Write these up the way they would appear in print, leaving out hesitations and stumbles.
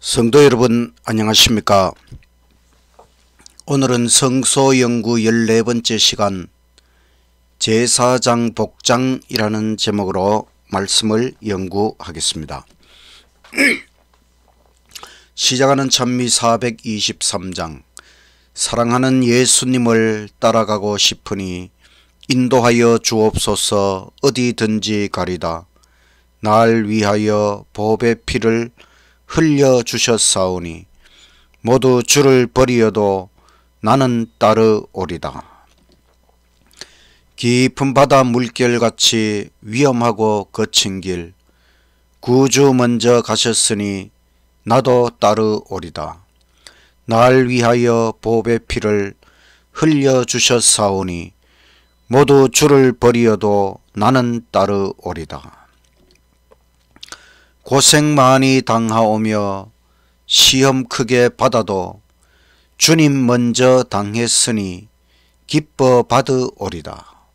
성도 여러분 안녕하십니까? 오늘은 성소연구 14번째 시간 제사장 복장이라는 제목으로 말씀을 연구하겠습니다. 시작하는 찬미 423장 사랑하는 예수님을 따라가고 싶으니 인도하여 주옵소서. 어디든지 가리다. 날 위하여 보배 피를 흘려주셨사오니 모두 주를 버리어도 나는 따르오리다. 깊은 바다 물결같이 위험하고 거친 길 구주 먼저 가셨으니 나도 따르오리다. 날 위하여 보배 피를 흘려주셨사오니 모두 주를 버리어도 나는 따르오리다. 고생 많이 당하오며 시험 크게 받아도 주님 먼저 당했으니 기뻐 받으오리다.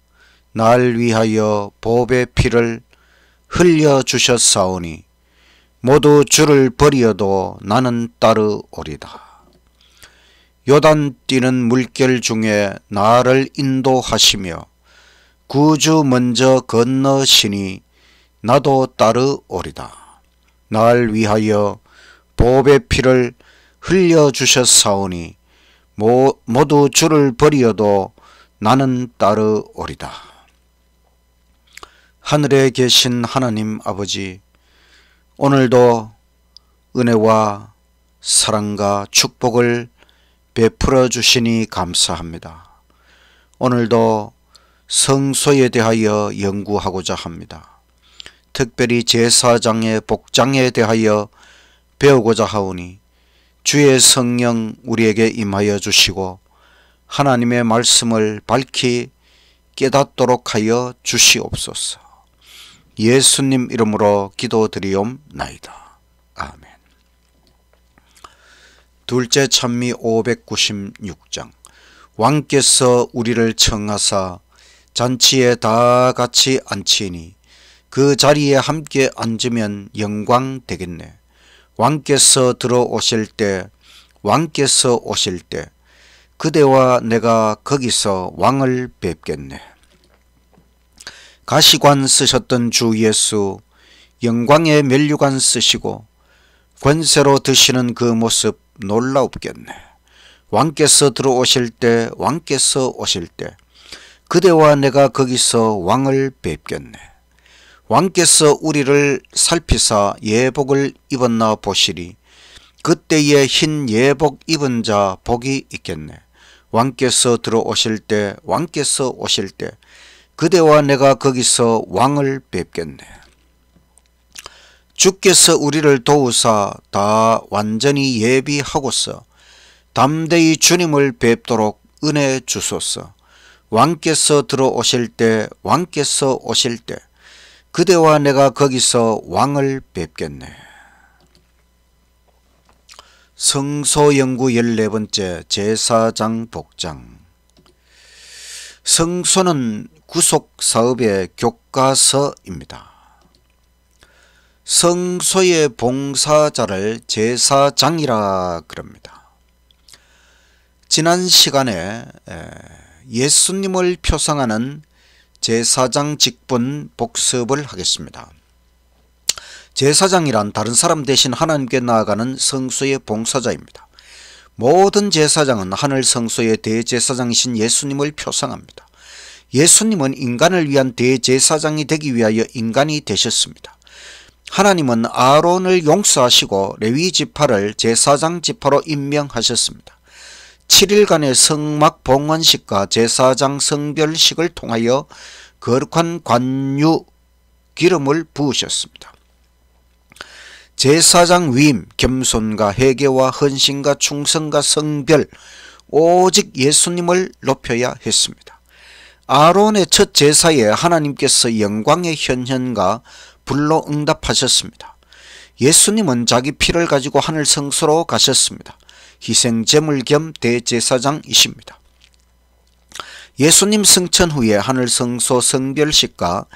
날 위하여 보배 피를 흘려주셨사오니 모두 주를 버리어도 나는 따르오리다. 요단 뛰는 물결 중에 나를 인도하시며 구주 먼저 건너시니 나도 따르오리다. 날 위하여 보배 피를 흘려주셨사오니 모두 주를 버리어도 나는 따르오리다. 하늘에 계신 하나님 아버지, 오늘도 은혜와 사랑과 축복을 베풀어 주시니 감사합니다. 오늘도 성소에 대하여 연구하고자 합니다. 특별히 제사장의 복장에 대하여 배우고자 하오니 주의 성령 우리에게 임하여 주시고 하나님의 말씀을 밝히 깨닫도록 하여 주시옵소서. 예수님 이름으로 기도드리옵나이다. 아멘. 둘째 찬미 596장 왕께서 우리를 청하사 잔치에 다 같이 앉히니 그 자리에 함께 앉으면 영광 되겠네. 왕께서 오실 때 그대와 내가 거기서 왕을 뵙겠네. 가시관 쓰셨던 주 예수 영광의 면류관 쓰시고 권세로 드시는 그 모습 놀라웁겠네. 왕께서 오실 때 그대와 내가 거기서 왕을 뵙겠네. 왕께서 우리를 살피사 예복을 입었나 보시리. 그때에 흰 예복 입은 자 복이 있겠네. 왕께서 오실 때 그대와 내가 거기서 왕을 뵙겠네. 주께서 우리를 도우사 다 완전히 예비하고서 담대히 주님을 뵙도록 은혜 주소서. 왕께서 오실 때 그대와 내가 거기서 왕을 뵙겠네. 성소연구 14번째 제사장 복장. 성소는 구속사업의 교과서입니다. 성소의 봉사자를 제사장이라 그럽니다. 지난 시간에 예수님을 표상하는 제사장 직분 복습을 하겠습니다. 제사장이란 다른 사람 대신 하나님께 나아가는 성소의 봉사자입니다. 모든 제사장은 하늘 성소의 대제사장이신 예수님을 표상합니다. 예수님은 인간을 위한 대제사장이 되기 위하여 인간이 되셨습니다. 하나님은 아론을 용서하시고 레위 지파를 제사장 지파로 임명하셨습니다. 7일간의 성막 봉헌식과 제사장 성별식을 통하여 거룩한 관유 기름을 부으셨습니다. 제사장 위임, 겸손과 회개와 헌신과 충성과 성별, 오직 예수님을 높여야 했습니다. 아론의 첫 제사에 하나님께서 영광의 현현과 불로 응답하셨습니다. 예수님은 자기 피를 가지고 하늘 성소로 가셨습니다. 희생제물 겸 대제사장이십니다. 예수님 승천 후에 하늘 성소 성별식과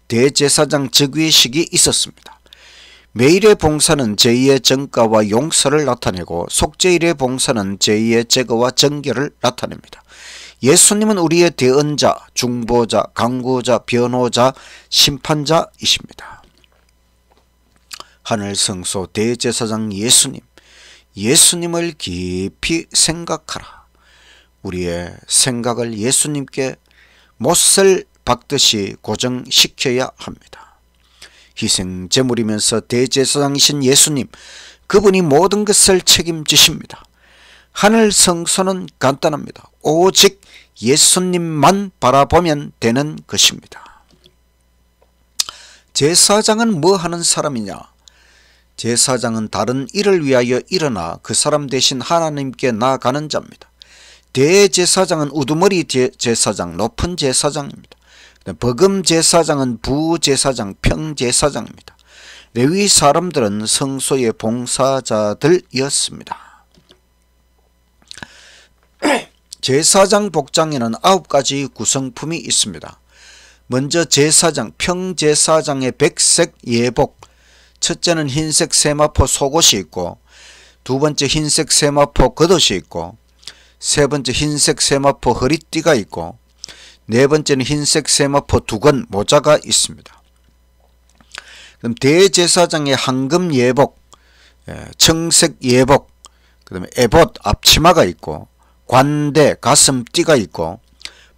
대제사장 즉위식이 있었습니다. 매일의 봉사는 제2의 정가와 용서를 나타내고 속죄일의 봉사는 제2의 제거와 정결을 나타냅니다. 예수님은 우리의 대언자, 중보자, 강구자, 변호자, 심판자이십니다. 하늘 성소 대제사장 예수님을 깊이 생각하라. 우리의 생각을 예수님께 못을 박듯이 고정시켜야 합니다. 희생 제물이면서 대제사장이신 예수님, 그분이 모든 것을 책임지십니다. 하늘 성소는 간단합니다. 오직 예수님만 바라보면 되는 것입니다. 제사장은 뭐 하는 사람이냐? 제사장은 다른 일을 위하여 일어나 그 사람 대신 하나님께 나아가는 자입니다. 대제사장은 우두머리 제사장, 높은 제사장입니다. 버금 제사장은 부제사장, 평제사장입니다. 레위 사람들은 성소의 봉사자들이었습니다. 제사장 복장에는 9가지 구성품이 있습니다. 먼저 제사장, 평제사장의 백색 예복, 첫째는 흰색 세마포 속옷이 있고, 두 번째 흰색 세마포 겉옷이 있고, 세 번째 흰색 세마포 허리띠가 있고, 네 번째는 흰색 세마포 두건 모자가 있습니다. 그럼 대제사장의 황금 예복, 청색 예복, 그 다음에 에봇 앞치마가 있고, 관대 가슴띠가 있고,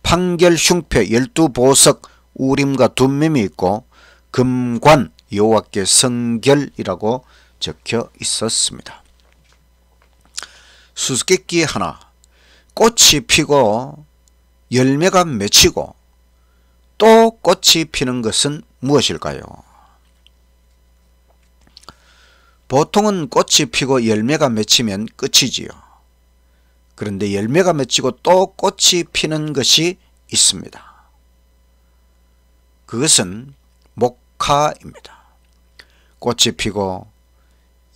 판결 흉패 12보석 우림과 둠밈이 있고, 금관 여호와께 성결이라고 적혀 있었습니다. 수수께끼 하나, 꽃이 피고 열매가 맺히고 또 꽃이 피는 것은 무엇일까요? 보통은 꽃이 피고 열매가 맺히면 끝이지요. 그런데 열매가 맺히고 또 꽃이 피는 것이 있습니다. 그것은 목화입니다. 꽃이 피고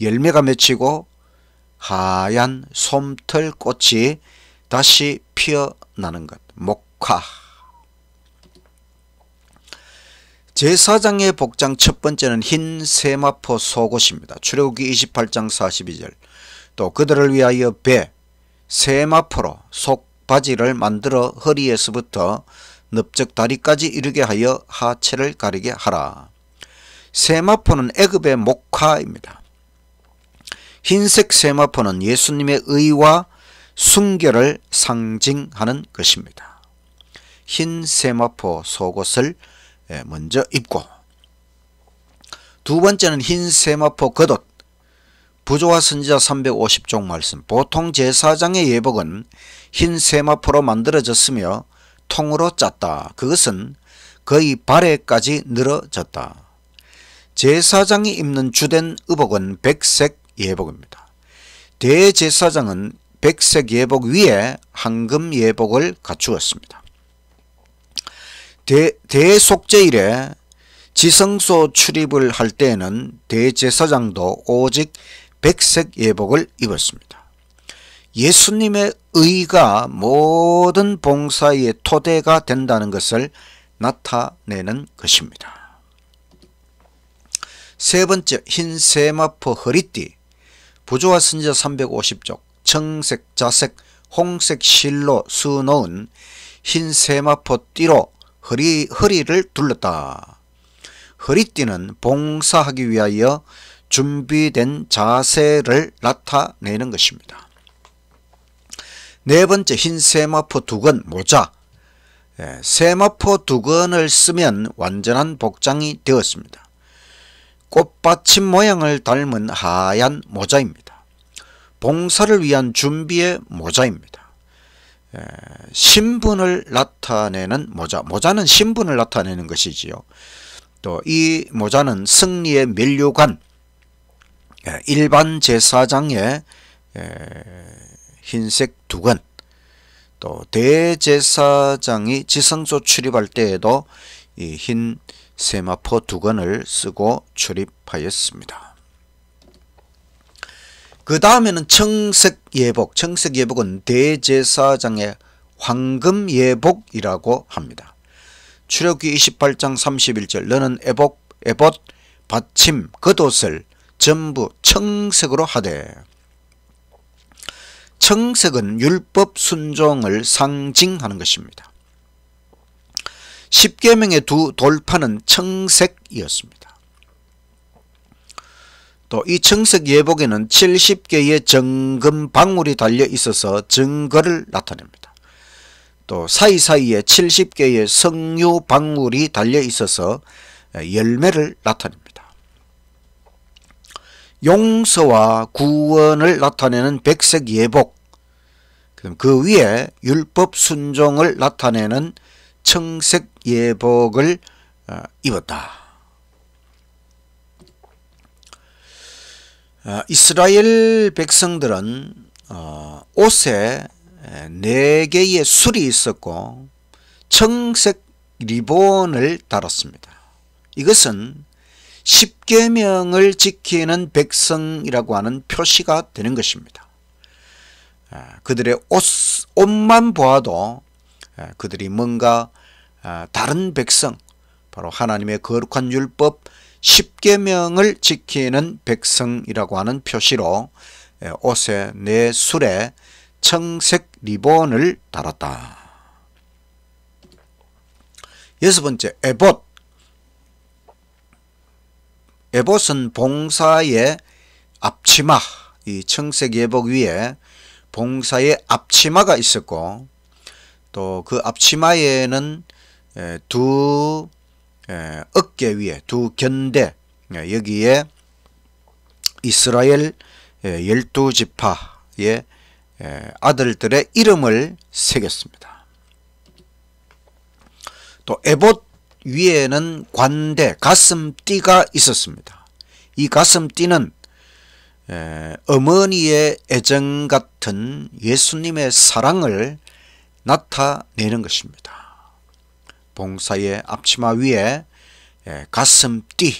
열매가 맺히고 하얀 솜털꽃이 다시 피어나는 것, 목화. 제사장의 복장 첫 번째는 흰 세마포 속옷입니다. 출애굽기 28장 42절. 또 그들을 위하여 세마포로 속바지를 만들어 허리에서부터 넓적 다리까지 이르게 하여 하체를 가리게 하라. 세마포는 애굽의 목화입니다. 흰색 세마포는 예수님의 의와 순결을 상징하는 것입니다. 흰 세마포 속옷을 먼저 입고, 두 번째는 흰 세마포 겉옷. 부조와 선지자 350쪽 말씀. 보통 제사장의 예복은 흰 세마포로 만들어졌으며 통으로 짰다. 그것은 거의 발에까지 늘어졌다. 제사장이 입는 주된 의복은 백색 예복입니다. 대제사장은 백색 예복 위에 황금 예복을 갖추었습니다. 대속죄일에 지성소 출입을 할 때에는 대제사장도 오직 백색 예복을 입었습니다. 예수님의 의가 모든 봉사의 토대가 된다는 것을 나타내는 것입니다. 세 번째, 흰 세마포 허리띠. 부조와 선지자 350쪽. 청색, 자색, 홍색 실로 수놓은 흰 세마포 띠로 허리를 둘렀다. 허리띠는 봉사하기 위하여 준비된 자세를 나타내는 것입니다. 네 번째, 흰 세마포 두건 모자. 세마포 두건을 쓰면 완전한 복장이 되었습니다. 꽃받침 모양을 닮은 하얀 모자입니다. 봉사를 위한 준비의 모자입니다. 신분을 나타내는 모자. 모자는 신분을 나타내는 것이지요. 또 이 모자는 승리의 면류관, 일반 제사장의 흰색 두건, 또 대제사장이 지성소 출입할 때에도 이 흰 세마포 두건을 쓰고 출입하였습니다. 그 다음에는 청색 예복. 청색 예복은 대제사장의 황금 예복이라고 합니다. 출애굽기 28장 31절. 너는 에봇 받침 겉옷을 전부 청색으로 하되. 청색은 율법 순종을 상징하는 것입니다. 십계명의 두 돌파는 청색이었습니다. 또 이 청색 예복에는 70개의 정금 방울이 달려 있어서 증거를 나타냅니다. 또 사이사이에 70개의 석류 방울이 달려 있어서 열매를 나타냅니다. 용서와 구원을 나타내는 백색 예복, 그 위에 율법 순종을 나타내는 청색 예복을 입었다. 이스라엘 백성들은 옷에 4개의 술이 있었고 청색 리본을 달았습니다. 이것은 십계명을 지키는 백성이라고 하는 표시가 되는 것입니다. 그들의 옷만 보아도 그들이 뭔가 다른 백성, 바로 하나님의 거룩한 율법 십계명을 지키는 백성이라고 하는 표시로 옷에 네 술에 청색 리본을 달았다. 6번째, 에봇. 에봇은 봉사의 앞치마, 이 청색 예복 위에 봉사의 앞치마가 있었고, 또 그 앞치마에는 두 어깨 위에 두 견대, 여기에 이스라엘 12지파의 아들들의 이름을 새겼습니다. 또 에봇 위에는 관대, 가슴띠가 있었습니다. 이 가슴띠는 어머니의 애정 같은 예수님의 사랑을 나타내는 것입니다. 봉사의 앞치마 위에 가슴띠,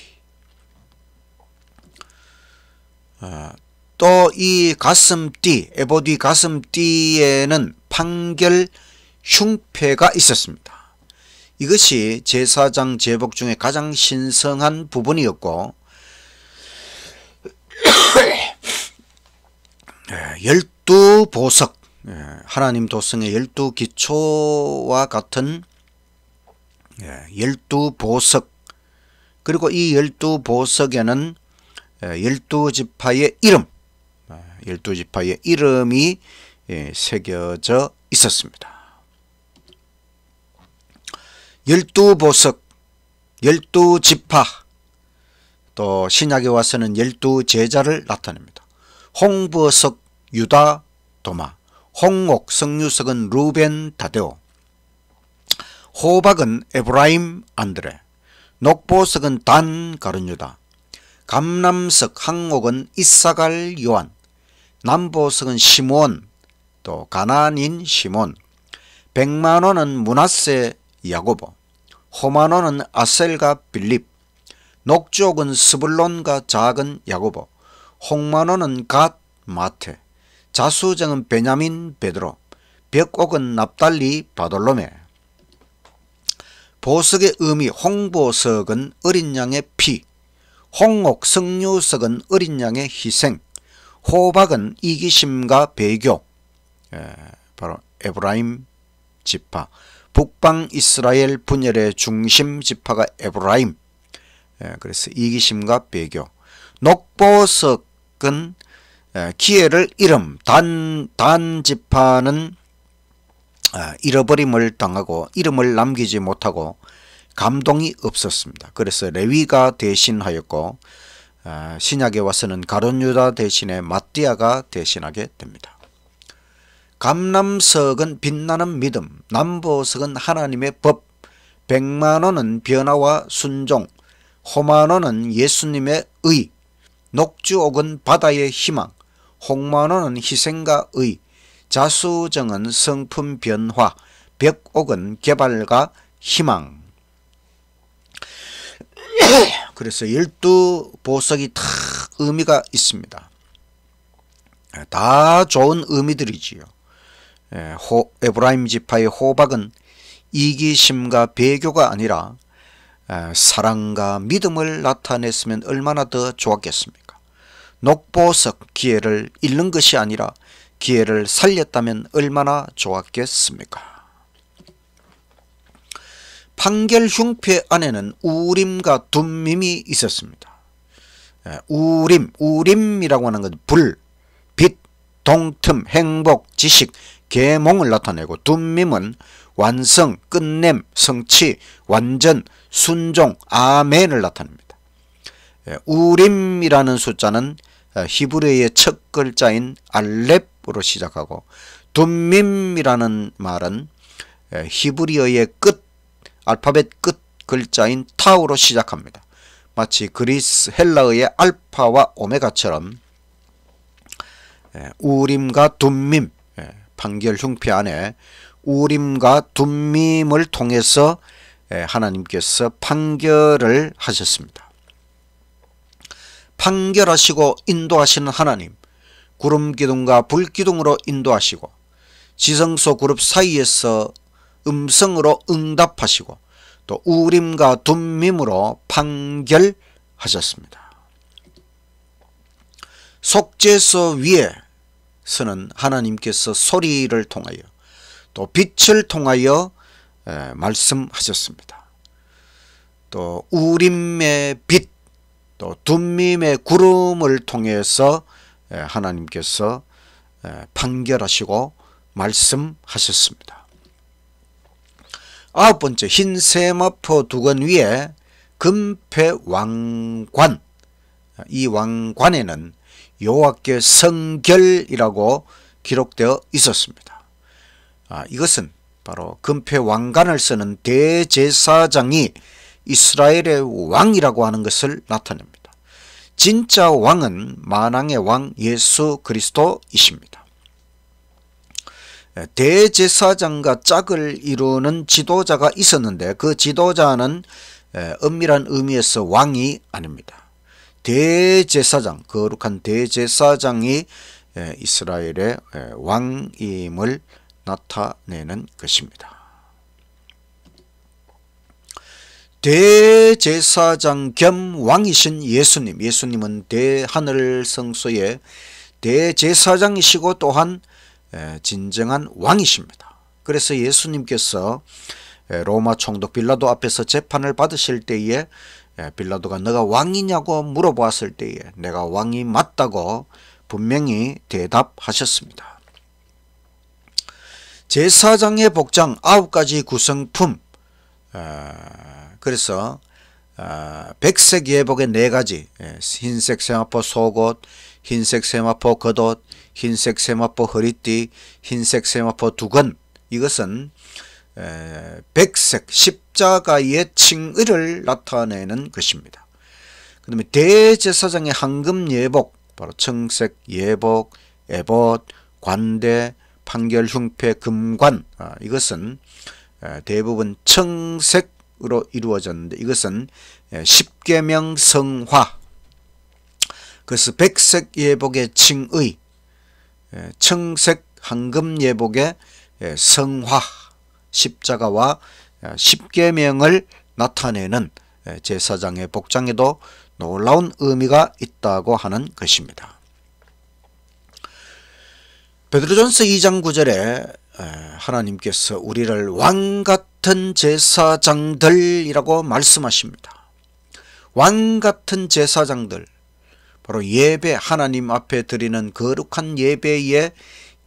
또 이 가슴띠, 에봇이 가슴띠에는 판결 흉패가 있었습니다. 이것이 제사장 제복 중에 가장 신성한 부분이었고 12보석, 하나님 도성의 12기초와 같은 12보석, 그리고 이 12보석에는 12지파의 이름, 12지파의 이름이 새겨져 있었습니다. 12보석, 12지파, 또 신약에 와서는 12제자를 나타냅니다. 홍보석, 유다, 도마, 홍옥, 석류석은 루벤, 다데오, 호박은 에브라임, 안드레, 녹보석은 단, 가룟유다, 감람석, 항옥은 이사갈, 요한, 남보석은 시몬, 또 가나안인 시몬, 백만원은 므낫세, 야고보, 호마노는 아셀과 빌립, 녹주옥은 스불론과 작은 야고보, 홍마노는 갓, 마테, 자수정은 베냐민, 베드로, 벽옥은 납달리, 바돌로메. 보석의 의미, 홍보석은 어린 양의 피, 홍옥, 석류석은 어린 양의 희생, 호박은 이기심과 배교, 바로 에브라임 지파, 북방 이스라엘 분열의 중심 지파가 에브라임, 그래서 이기심과 배교. 녹보석은 기회를 잃음, 단 지파는 잃어버림을 당하고 이름을 남기지 못하고 감동이 없었습니다. 그래서 레위가 대신하였고 신약에 와서는 가룟유다 대신에 마띠아가 대신하게 됩니다. 감람석은 빛나는 믿음, 남보석은 하나님의 법, 백만원은 변화와 순종, 호마노는 예수님의 의, 녹주옥은 바다의 희망, 홍마노는 희생과 의, 자수정은 성품 변화, 벽옥은 개발과 희망. 그래서 12보석이 다 의미가 있습니다. 다 좋은 의미들이지요. 에브라임 지파의 호박은 이기심과 배교가 아니라 사랑과 믿음을 나타냈으면 얼마나 더 좋았겠습니까? 녹보석 기회를 잃는 것이 아니라 기회를 살렸다면 얼마나 좋았겠습니까? 판결 흉패 안에는 우림과 둠밈이 있었습니다. 우림이라고 하는 것은 불, 빛, 동틈, 행복, 지식, 계몽을 나타내고, 둠밈은 완성, 끝냄, 성취, 완전, 순종, 아멘을 나타냅니다. 우림이라는 숫자는 히브리어의 첫 글자인 알렙으로 시작하고, 둠밈이라는 말은 히브리어의 끝, 알파벳 끝 글자인 타우로 시작합니다. 마치 그리스 헬라어의 알파와 오메가처럼 우림과 둠밈, 판결 흉패 안에 우림과 둠밈을 통해서 하나님께서 판결을 하셨습니다. 판결하시고 인도하시는 하나님, 구름기둥과 불기둥으로 인도하시고 지성소 그룹 사이에서 음성으로 응답하시고 또 우림과 둠밈으로 판결하셨습니다. 속죄소 위에서는 하나님께서 소리를 통하여 또 빛을 통하여 말씀하셨습니다. 또 우림의 빛, 또 둠밈의 구름을 통해서 하나님께서 판결하시고 말씀하셨습니다. 아홉 번째, 흰 세마포 두건 위에 금패 왕관, 이 왕관에는 여호와께 성결이라고 기록되어 있었습니다. 이것은 바로 금패 왕관을 쓰는 대제사장이 이스라엘의 왕이라고 하는 것을 나타냅니다. 진짜 왕은 만왕의 왕 예수 그리스도이십니다. 대제사장과 짝을 이루는 지도자가 있었는데 그 지도자는 엄밀한 의미에서 왕이 아닙니다. 대제사장, 거룩한 대제사장이 이스라엘의 왕임을 나타내는 것입니다. 대제사장 겸 왕이신 예수님, 예수님은 대하늘 성소의 대제사장이시고 또한 진정한 왕이십니다. 그래서 예수님께서 로마 총독 빌라도 앞에서 재판을 받으실 때에 빌라도가 너가 왕이냐고 물어보았을 때에 내가 왕이 맞다고 분명히 대답하셨습니다. 제사장의 복장 9가지 구성품, 그래서 백색 예복의 4가지, 흰색 세마포 속옷, 흰색 세마포 겉옷, 흰색 세마포 허리띠, 흰색 세마포 두건, 이것은 백색 십자가의 칭의를 나타내는 것입니다. 그 다음에 대제사장의 황금 예복, 바로 청색 예복, 에봇, 관대, 판결 흉패 금관, 이것은 대부분 청색으로 이루어졌는데 이것은 십계명 성화, 그래서 백색 예복의 칭의, 청색 황금 예복의 성화, 십자가와 십계명을 나타내는 제사장의 복장에도 놀라운 의미가 있다고 하는 것입니다. 베드로전서 2장 9절에 하나님께서 우리를 왕같은 제사장들이라고 말씀하십니다. 왕같은 제사장들, 바로 예배, 하나님 앞에 드리는 거룩한 예배의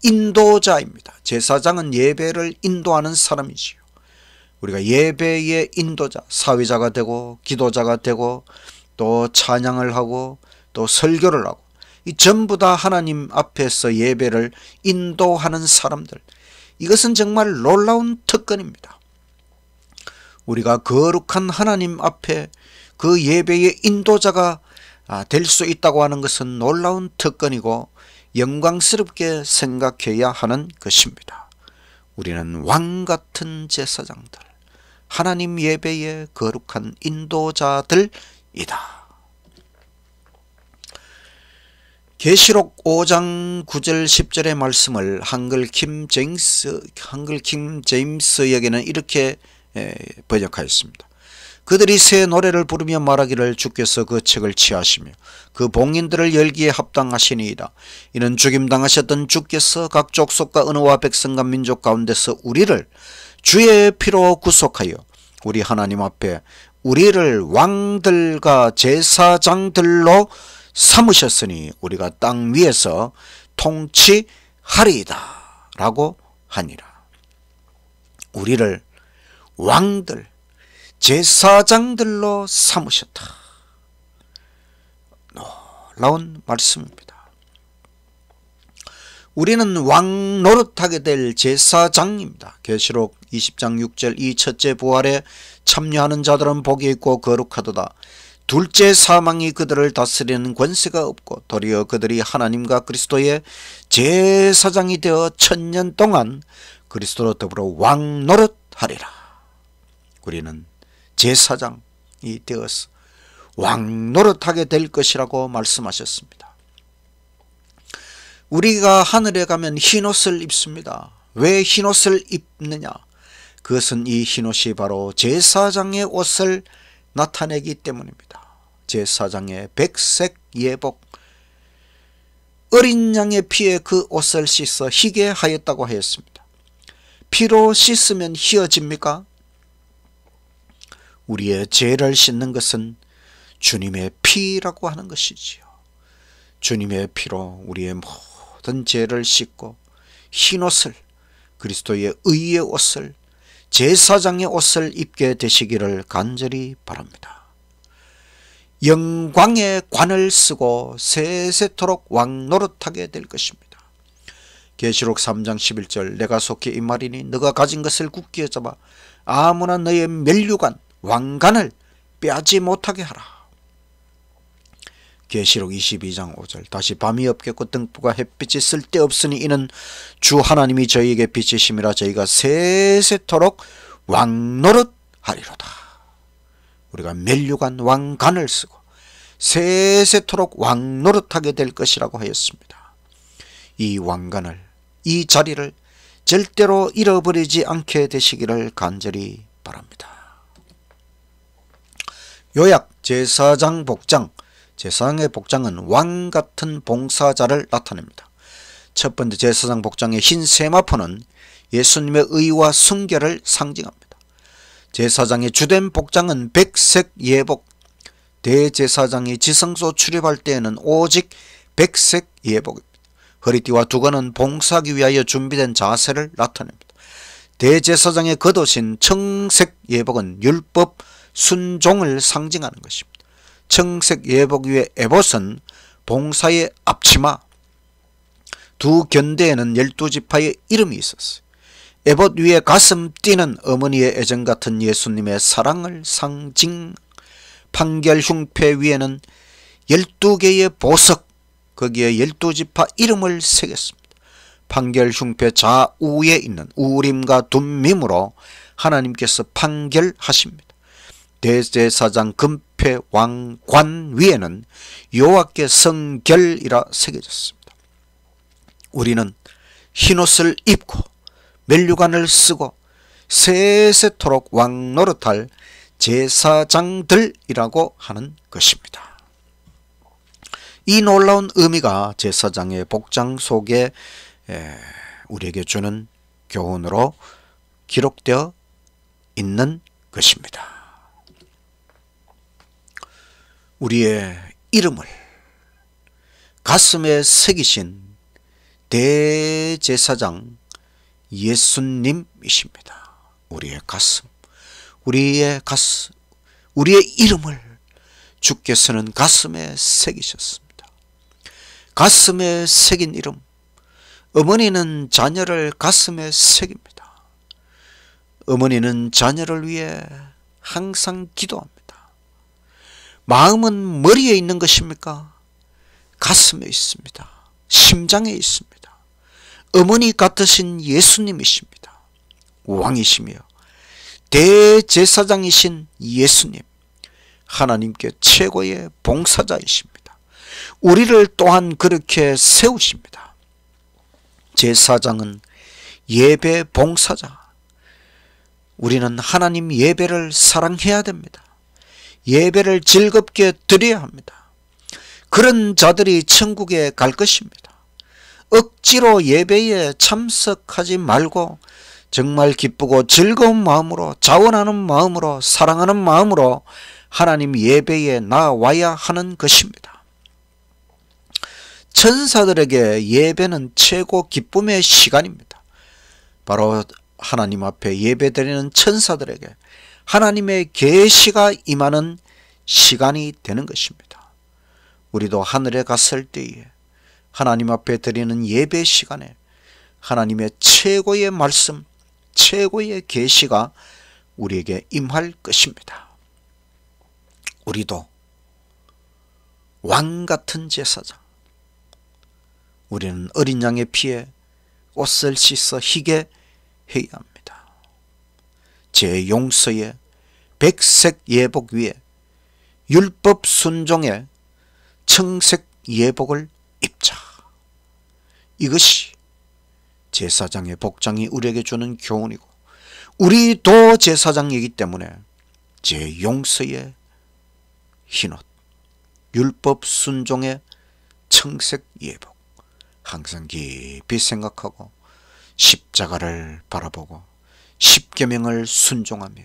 인도자입니다. 제사장은 예배를 인도하는 사람이지요. 우리가 예배의 인도자, 사회자가 되고 기도자가 되고 또 찬양을 하고 또 설교를 하고, 이 전부 다 하나님 앞에서 예배를 인도하는 사람들, 이것은 정말 놀라운 특권입니다. 우리가 거룩한 하나님 앞에 그 예배의 인도자가 될 수 있다고 하는 것은 놀라운 특권이고 영광스럽게 생각해야 하는 것입니다. 우리는 왕같은 제사장들, 하나님 예배의 거룩한 인도자들이다. 계시록 5장 9절 10절의 말씀을 한글 킹 제임스역에는 이렇게 번역하였습니다. 그들이 새 노래를 부르며 말하기를 주께서 그 책을 취하시며 그 봉인들을 열기에 합당하시니이다. 이는 죽임당하셨던 주께서 각 족속과 언어와 백성과 민족 가운데서 우리를 주의 피로 구속하여 우리 하나님 앞에 우리를 왕들과 제사장들로 삼으셨으니 우리가 땅 위에서 통치하리이다 라고 하니라. 우리를 왕들, 제사장들로 삼으셨다. 놀라운 말씀입니다. 우리는 왕 노릇하게 될 제사장입니다. 계시록 20장 6절 이 첫째 부활에 참여하는 자들은 복이 있고 거룩하도다. 둘째 사망이 그들을 다스리는 권세가 없고 도리어 그들이 하나님과 그리스도의 제사장이 되어 1000년 동안 그리스도로 더불어 왕 노릇하리라. 우리는 제사장이 되어서 왕 노릇하게 될 것이라고 말씀하셨습니다. 우리가 하늘에 가면 흰옷을 입습니다. 왜 흰옷을 입느냐? 그것은 이 흰옷이 바로 제사장의 옷을 나타내기 때문입니다. 제사장의 백색 예복, 어린 양의 피에 그 옷을 씻어 희게 하였다고 하였습니다. 피로 씻으면 희어집니까? 우리의 죄를 씻는 것은 주님의 피라고 하는 것이지요. 주님의 피로 우리의 모든 죄를 씻고 흰옷을, 그리스도의 의의 옷을, 제사장의 옷을 입게 되시기를 간절히 바랍니다. 영광의 관을 쓰고 세세토록 왕노릇하게 될 것입니다. 계시록 3장 11절 내가 속히 이 말이니 너가 가진 것을 굳게 잡아 아무나 너의 면류관 왕관을 빼앗지 못하게 하라. 계시록 22장 5절 다시 밤이 없겠고 등불과 햇빛이 쓸데없으니 이는 주 하나님이 저희에게 비치심이라 저희가 세세토록 왕노릇하리로다. 우리가 면류관 왕관을 쓰고 세세토록 왕노릇하게 될 것이라고 하였습니다. 이 왕관을, 이 자리를 절대로 잃어버리지 않게 되시기를 간절히 바랍니다. 요약 제사장 복장. 제사장의 복장은 왕 같은 봉사자를 나타냅니다. 첫 번째 제사장 복장의 흰 세마포는 예수님의 의와 순결을 상징합니다. 제사장의 주된 복장은 백색 예복. 대제사장이 지성소 출입할 때에는 오직 백색 예복입니다. 허리띠와 두건은 봉사하기 위하여 준비된 자세를 나타냅니다. 대제사장의 겉옷인 청색 예복은 율법 순종을 상징하는 것입니다. 청색 예복 위에 에봇은 봉사의 앞치마, 두 견대에는 12지파의 이름이 있었어요. 에봇 위에 가슴 띠는 어머니의 애정 같은 예수님의 사랑을 상징, 판결 흉패 위에는 12개의 보석, 거기에 12지파 이름을 새겼습니다. 판결 흉패 좌우에 있는 우림과 둠밈으로 하나님께서 판결하십니다. 대제사장 금패 왕관 위에는 여호와께 성결이라 새겨졌습니다. 우리는 흰옷을 입고 면류관을 쓰고 세세토록 왕노릇할 제사장들이라고 하는 것입니다. 이 놀라운 의미가 제사장의 복장 속에 우리에게 주는 교훈으로 기록되어 있는 것입니다. 우리의 이름을 가슴에 새기신 대제사장 예수님이십니다. 우리의 가슴, 우리의 이름을 주께서는 가슴에 새기셨습니다. 가슴에 새긴 이름, 어머니는 자녀를 가슴에 새깁니다. 어머니는 자녀를 위해 항상 기도합니다. 마음은 머리에 있는 것입니까? 가슴에 있습니다. 심장에 있습니다. 어머니 같으신 예수님이십니다. 왕이시며 대제사장이신 예수님, 하나님께 최고의 봉사자이십니다. 우리를 또한 그렇게 세우십니다. 제사장은 예배 봉사자. 우리는 하나님 예배를 사랑해야 됩니다. 예배를 즐겁게 드려야 합니다. 그런 자들이 천국에 갈 것입니다. 억지로 예배에 참석하지 말고 정말 기쁘고 즐거운 마음으로, 자원하는 마음으로, 사랑하는 마음으로 하나님 예배에 나와야 하는 것입니다. 천사들에게 예배는 최고 기쁨의 시간입니다. 바로 하나님 앞에 예배드리는 천사들에게 하나님의 계시가 임하는 시간이 되는 것입니다. 우리도 하늘에 갔을 때에 하나님 앞에 드리는 예배 시간에 하나님의 최고의 말씀, 최고의 계시가 우리에게 임할 것입니다. 우리도 왕같은 제사장, 우리는 어린 양의 피에 옷을 씻어 희게 해야 합니다. 제 용서의 백색 예복 위에 율법 순종의 청색 예복을 입자. 이것이 제사장의 복장이 우리에게 주는 교훈이고, 우리도 제사장이기 때문에 제 용서의 흰옷, 율법 순종의 청색 예복 항상 깊이 생각하고 십자가를 바라보고 십계명을 순종하며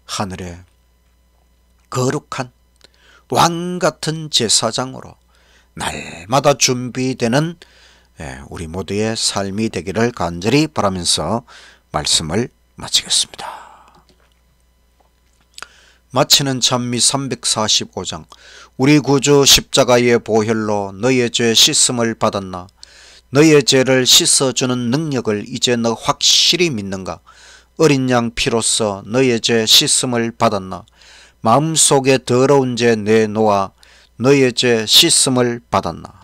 하늘의 거룩한 왕같은 제사장으로 날마다 준비되는 우리 모두의 삶이 되기를 간절히 바라면서 말씀을 마치겠습니다. 마치는 찬미 345장. 우리 구주 십자가의 보혈로 너의 죄 씻음을 받았나? 너의 죄를 씻어주는 능력을 이제 너 확실히 믿는가? 어린 양 피로써 너의 죄 씻음을 받았나? 마음속에 더러운 죄 내놓아 너의 죄 씻음을 받았나?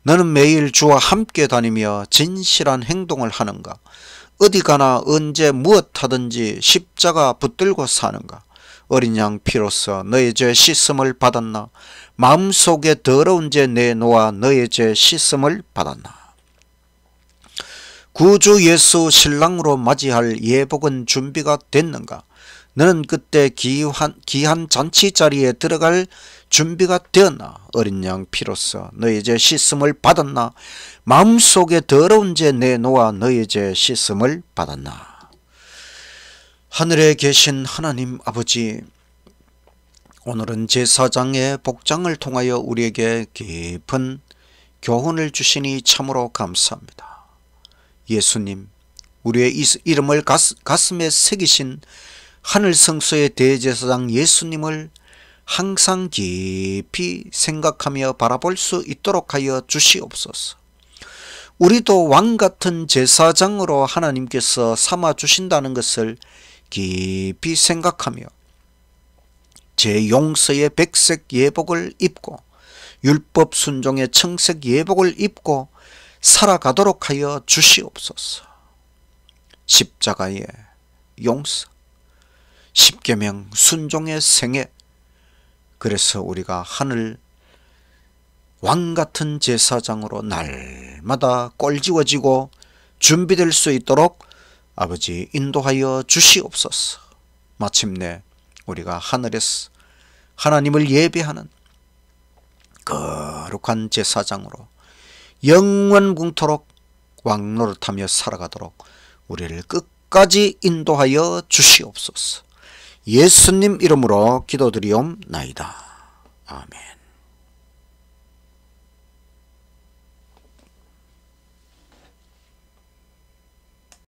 너는 매일 주와 함께 다니며 진실한 행동을 하는가? 어디 가나 언제 무엇하든지 십자가 붙들고 사는가? 어린 양 피로써 너의 죄 씻음을 받았나? 마음속에 더러운 죄 내놓아 너의 죄 씻음을 받았나? 구주 예수 신랑으로 맞이할 예복은 준비가 됐는가? 너는 그때 귀한 잔치 자리에 들어갈 준비가 되었나? 어린 양 피로써 너의 죄 씻음을 받았나? 마음속에 더러운 죄 내놓아 너의 죄 씻음을 받았나? 하늘에 계신 하나님 아버지, 오늘은 제사장의 복장을 통하여 우리에게 깊은 교훈을 주시니 참으로 감사합니다. 예수님, 우리의 이름을 가슴에 새기신 하늘 성소의 대제사장 예수님을 항상 깊이 생각하며 바라볼 수 있도록 하여 주시옵소서. 우리도 왕같은 제사장으로 하나님께서 삼아주신다는 것을 깊이 생각하며 제 용서의 백색 예복을 입고 율법 순종의 청색 예복을 입고 살아가도록 하여 주시옵소서. 십자가의 용서, 십계명 순종의 생애, 그래서 우리가 하늘 왕같은 제사장으로 날마다 꼴지워지고 준비될 수 있도록 아버지 인도하여 주시옵소서. 마침내 우리가 하늘에서 하나님을 예배하는 거룩한 제사장으로 영원궁토록 왕노릇하며 살아가도록 우리를 끝까지 인도하여 주시옵소서. 예수님 이름으로 기도드리옵나이다. 아멘.